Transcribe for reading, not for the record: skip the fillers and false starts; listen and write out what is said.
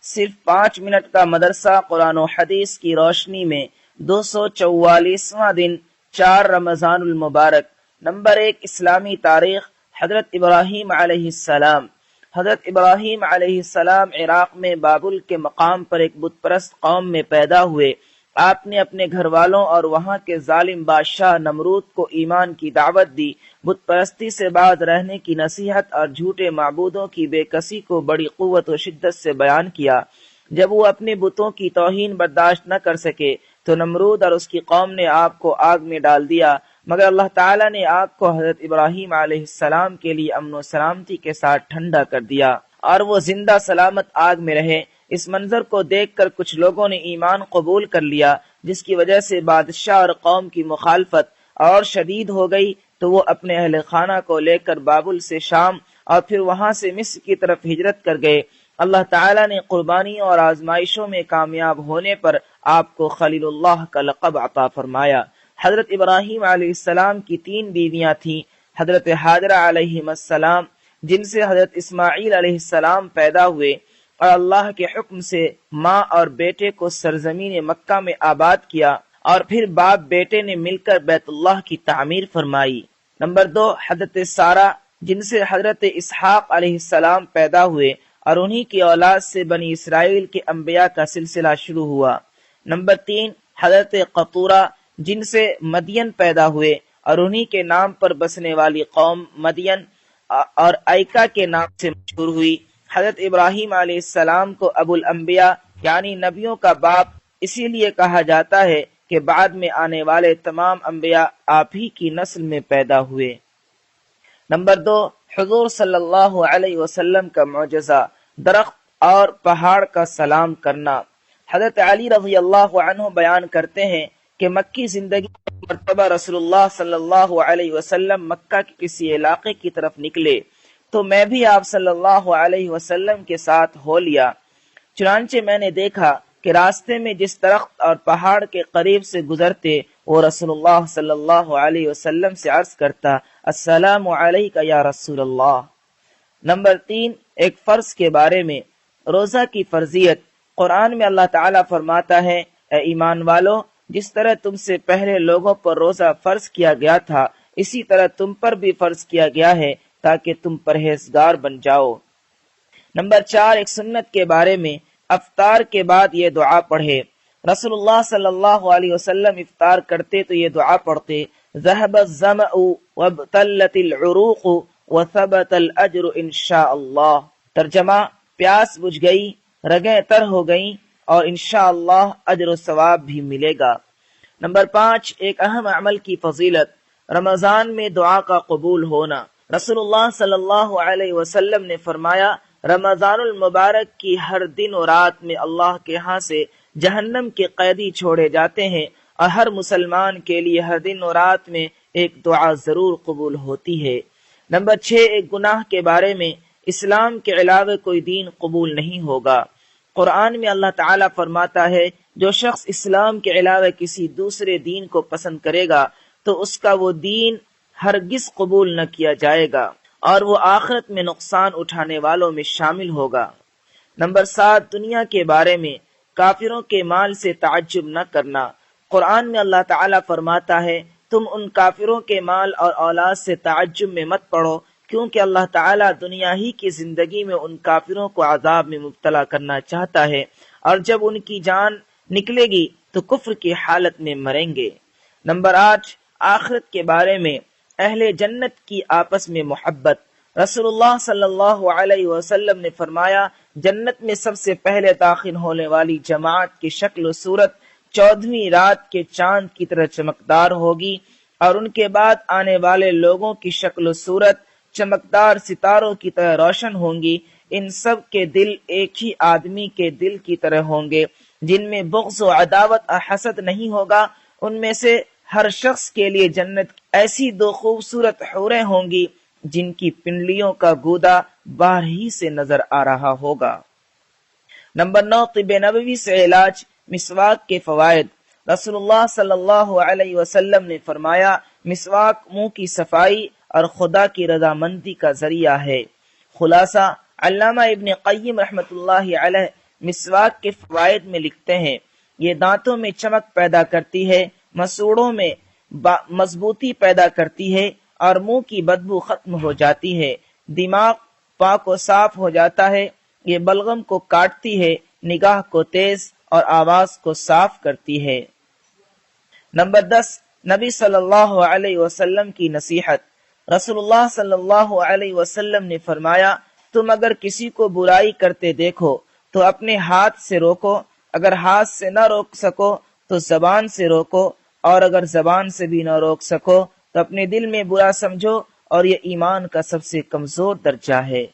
صرف 5 منٹ کا مدرسہ قرآن و حدیث کی روشنی میں 244واں دن 4 رمضان المبارک۔ نمبر 1، اسلامی تاریخ۔ حضرت ابراہیم علیہ السلام۔ حضرت ابراہیم علیہ السلام عراق میں بابل کے مقام پر ایک بت پرست قوم میں پیدا ہوئے۔ آپ نے اپنے گھر والوں اور وہاں کے ظالم بادشاہ نمرود کو ایمان کی دعوت دی، بت پرستی سے باز رہنے کی نصیحت اور جھوٹے معبودوں کی بے کسی کو بڑی قوت و شدت سے بیان کیا۔ جب وہ اپنے بتوں کی توہین برداشت نہ کر سکے تو نمرود اور اس کی قوم نے آپ کو آگ میں ڈال دیا، مگر اللہ تعالیٰ نے آگ کو حضرت ابراہیم علیہ السلام کے لیے امن و سلامتی کے ساتھ ٹھنڈا کر دیا اور وہ زندہ سلامت آگ میں رہے۔ اس منظر کو دیکھ کر کچھ لوگوں نے ایمان قبول کر لیا، جس کی وجہ سے بادشاہ اور قوم کی مخالفت اور شدید ہو گئی، تو وہ اپنے اہل خانہ کو لے کر بابل سے شام اور پھر وہاں سے مصر کی طرف ہجرت کر گئے۔ اللہ تعالیٰ نے قربانیوں اور آزمائشوں میں کامیاب ہونے پر آپ کو خلیل اللہ کا لقب عطا فرمایا۔ حضرت ابراہیم علیہ السلام کی 3 بیویاں تھیں، حضرت حاجرہ علیہ السلام، جن سے حضرت اسماعیل علیہ السلام پیدا ہوئے، اور اللہ کے حکم سے ماں اور بیٹے کو سرزمین مکہ میں آباد کیا، اور پھر باپ بیٹے نے مل کر بیت اللہ کی تعمیر فرمائی۔ نمبر 2، حضرت سارہ، جن سے حضرت اسحاق علیہ السلام پیدا ہوئے اور انہی کی اولاد سے بنی اسرائیل کے انبیاء کا سلسلہ شروع ہوا۔ نمبر 3، حضرت قطورہ، جن سے مدین پیدا ہوئے اور انہی کے نام پر بسنے والی قوم مدین اور ایکا کے نام سے مشہور ہوئی۔ حضرت ابراہیم علیہ السلام کو ابو الانبیاء یعنی نبیوں کا باپ اسی لیے کہا جاتا ہے کہ بعد میں آنے والے تمام انبیاء آپ ہی کی نسل میں پیدا ہوئے۔ نمبر 2، حضور صلی اللہ علیہ وسلم کا معجزہ، درخت اور پہاڑ کا سلام کرنا۔ حضرت علی رضی اللہ عنہ بیان کرتے ہیں کہ مکی زندگی میں مرتبہ رسول اللہ صلی اللہ علیہ وسلم مکہ کے کسی علاقے کی طرف نکلے تو میں بھی آپ صلی اللہ علیہ وسلم کے ساتھ ہو لیا۔ چنانچہ میں نے دیکھا کہ راستے میں جس درخت اور پہاڑ کے قریب سے گزرتے وہ رسول اللہ صلی اللہ علیہ وسلم سے عرض کرتا، السلام علیک یا رسول اللہ۔ نمبر 3، ایک فرض کے بارے میں، روزہ کی فرضیت۔ قرآن میں اللہ تعالیٰ فرماتا ہے، اے ایمان والو، جس طرح تم سے پہلے لوگوں پر روزہ فرض کیا گیا تھا اسی طرح تم پر بھی فرض کیا گیا ہے تاکہ تم پرہیزگار بن جاؤ۔ نمبر 4، ایک سنت کے بارے میں، افطار کے بعد یہ دعا پڑھے۔ رسول اللہ صلی اللہ علیہ وسلم افطار کرتے تو یہ دعا پڑھتے، ذهب الظمأ وابتلت العروق وثبت الاجر انشاء اللہ۔ ترجمہ، پیاس بجھ گئی، رگیں تر ہو گئیں اور انشاءاللہ اجر و ثواب بھی ملے گا۔ نمبر 5، ایک اہم عمل کی فضیلت، رمضان میں دعا کا قبول ہونا۔ رسول اللہ صلی اللہ علیہ وسلم نے فرمایا، رمضان المبارک کی ہر دن و رات میں اللہ کے ہاں سے جہنم کے قیدی چھوڑے جاتے ہیں اور ہر مسلمان کے لیے ہر دن و رات میں ایک دعا ضرور قبول ہوتی ہے۔ نمبر 6، ایک گناہ کے بارے میں، اسلام کے علاوہ کوئی دین قبول نہیں ہوگا۔ قرآن میں اللہ تعالیٰ فرماتا ہے، جو شخص اسلام کے علاوہ کسی دوسرے دین کو پسند کرے گا تو اس کا وہ دین ہرگز قبول نہ کیا جائے گا اور وہ آخرت میں نقصان اٹھانے والوں میں شامل ہوگا۔ نمبر 7، دنیا کے بارے میں، کافروں کے مال سے تعجب نہ کرنا۔ قرآن میں اللہ تعالیٰ فرماتا ہے، تم ان کافروں کے مال اور اولاد سے تعجب میں مت پڑو، کیونکہ اللہ تعالیٰ دنیا ہی کی زندگی میں ان کافروں کو عذاب میں مبتلا کرنا چاہتا ہے، اور جب ان کی جان نکلے گی تو کفر کی حالت میں مریں گے۔ نمبر 8، آخرت کے بارے میں، اہل جنت کی آپس میں محبت۔ رسول اللہ صلی اللہ علیہ وسلم نے فرمایا، جنت میں سب سے پہلے داخل ہونے والی جماعت کی شکل و صورت 14ویں رات کے چاند کی طرح چمکدار ہوگی، اور ان کے بعد آنے والے لوگوں کی شکل و صورت چمکدار ستاروں کی طرح روشن ہوں گی۔ ان سب کے دل ایک ہی آدمی کے دل کی طرح ہوں گے، جن میں بغض و عداوت اور حسد نہیں ہوگا۔ ان میں سے ہر شخص کے لیے جنت ایسی 2 خوبصورت حوریں ہوں گی جن کی پنڈلیوں کا گودا باہر ہی سے نظر آ رہا ہوگا۔ نمبر 9، طب نبوی سے علاج، مسواک کے فوائد۔ رسول اللہ صلی اللہ علیہ وسلم نے فرمایا، مسواک منہ کی صفائی اور خدا کی رضامندی کا ذریعہ ہے۔ خلاصہ، علامہ ابن قیم رحمۃ اللہ علیہ مسواک کے فوائد میں لکھتے ہیں، یہ دانتوں میں چمک پیدا کرتی ہے، مسوڑوں میں مضبوطی پیدا کرتی ہے اور منہ کی بدبو ختم ہو جاتی ہے، دماغ پاک و صاف ہو جاتا ہے، یہ بلغم کو کاٹتی ہے، نگاہ کو تیز اور آواز کو صاف کرتی ہے۔ نمبر 10، نبی صلی اللہ علیہ وسلم کی نصیحت۔ رسول اللہ صلی اللہ علیہ وسلم نے فرمایا، تم اگر کسی کو برائی کرتے دیکھو تو اپنے ہاتھ سے روکو، اگر ہاتھ سے نہ روک سکو تو زبان سے روکو، اور اگر زبان سے بھی نہ روک سکو تو اپنے دل میں برا سمجھو، اور یہ ایمان کا سب سے کمزور درجہ ہے۔